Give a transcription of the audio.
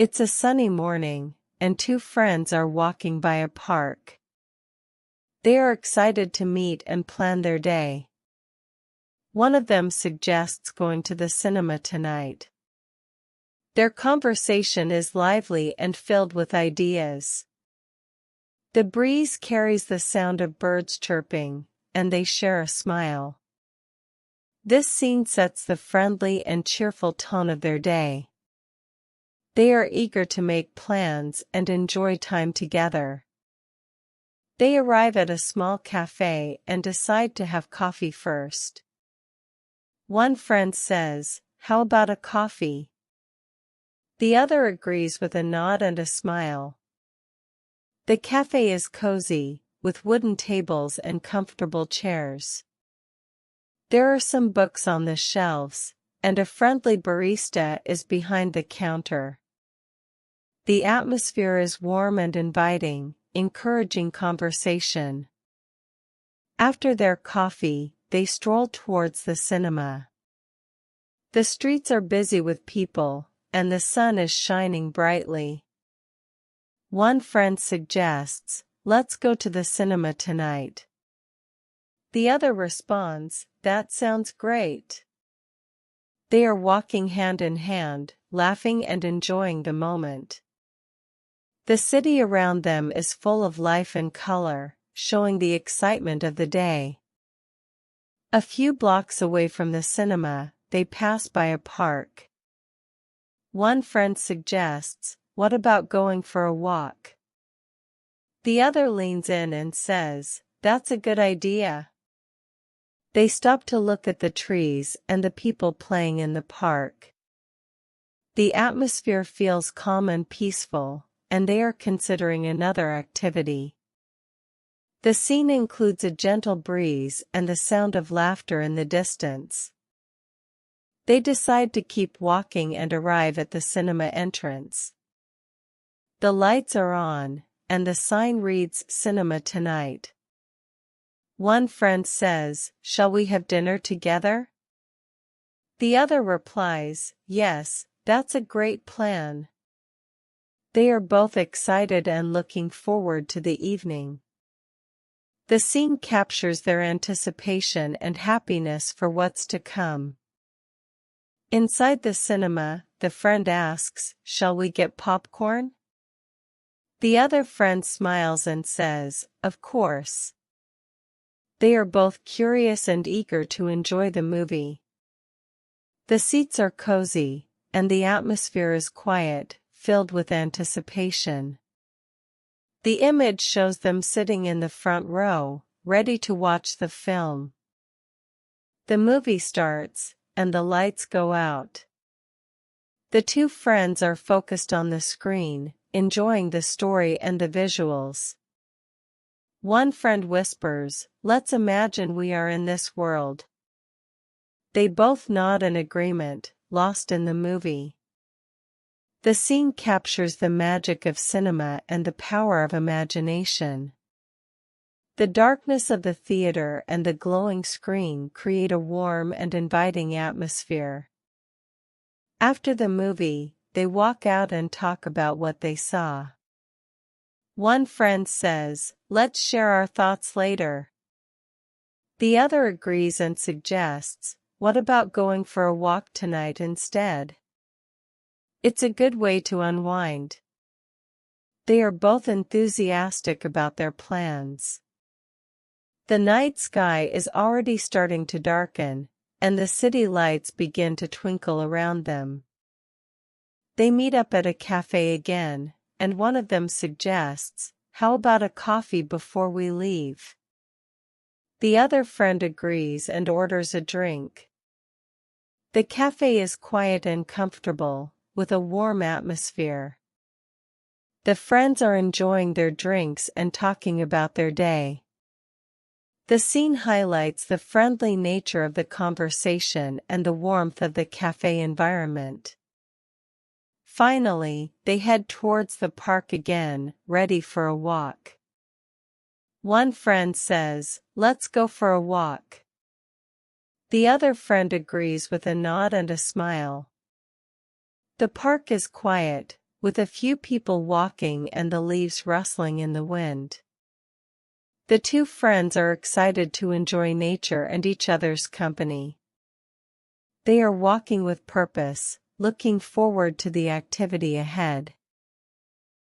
It's a sunny morning, and two friends are walking by a park. They are excited to meet and plan their day. One of them suggests going to the cinema tonight. Their conversation is lively and filled with ideas. The breeze carries the sound of birds chirping, and they share a smile. This scene sets the friendly and cheerful tone of their day. They are eager to make plans and enjoy time together. They arrive at a small cafe and decide to have coffee first. One friend says, "How about a coffee?" The other agrees with a nod and a smile. The cafe is cozy, with wooden tables and comfortable chairs. There are some books on the shelves, and a friendly barista is behind the counter. The atmosphere is warm and inviting, encouraging conversation. After their coffee, they stroll towards the cinema. The streets are busy with people, and the sun is shining brightly. One friend suggests, "Let's go to the cinema tonight." The other responds, "That sounds great." They are walking hand in hand, laughing and enjoying the moment. The city around them is full of life and color, showing the excitement of the day. A few blocks away from the cinema, they pass by a park. One friend suggests, "What about going for a walk?" The other leans in and says, "That's a good idea." They stop to look at the trees and the people playing in the park. The atmosphere feels calm and peaceful, and they are considering another activity. The scene includes a gentle breeze and the sound of laughter in the distance. They decide to keep walking and arrive at the cinema entrance. The lights are on, and the sign reads "Cinema Tonight." One friend says, "Shall we have dinner together?" The other replies, "Yes, that's a great plan." They are both excited and looking forward to the evening. The scene captures their anticipation and happiness for what's to come. Inside the cinema, the friend asks, "Shall we get popcorn?" The other friend smiles and says, "Of course." They are both curious and eager to enjoy the movie. The seats are cozy, and the atmosphere is quiet, filled with anticipation. The image shows them sitting in the front row, ready to watch the film. The movie starts, and the lights go out. The two friends are focused on the screen, enjoying the story and the visuals. One friend whispers, "Let's imagine we are in this world." They both nod in agreement, lost in the movie. The scene captures the magic of cinema and the power of imagination. The darkness of the theater and the glowing screen create a warm and inviting atmosphere. After the movie, they walk out and talk about what they saw. One friend says, "Let's share our thoughts later." The other agrees and suggests, "What about going for a walk tonight instead?" It's a good way to unwind. They are both enthusiastic about their plans. The night sky is already starting to darken, and the city lights begin to twinkle around them. They meet up at a cafe again, and one of them suggests, "How about a coffee before we leave?" The other friend agrees and orders a drink. The cafe is quiet and comfortable, with a warm atmosphere. The friends are enjoying their drinks and talking about their day. The scene highlights the friendly nature of the conversation and the warmth of the cafe environment. Finally, they head towards the park again, ready for a walk. One friend says, "Let's go for a walk." The other friend agrees with a nod and a smile. The park is quiet, with a few people walking and the leaves rustling in the wind. The two friends are excited to enjoy nature and each other's company. They are walking with purpose, looking forward to the activity ahead.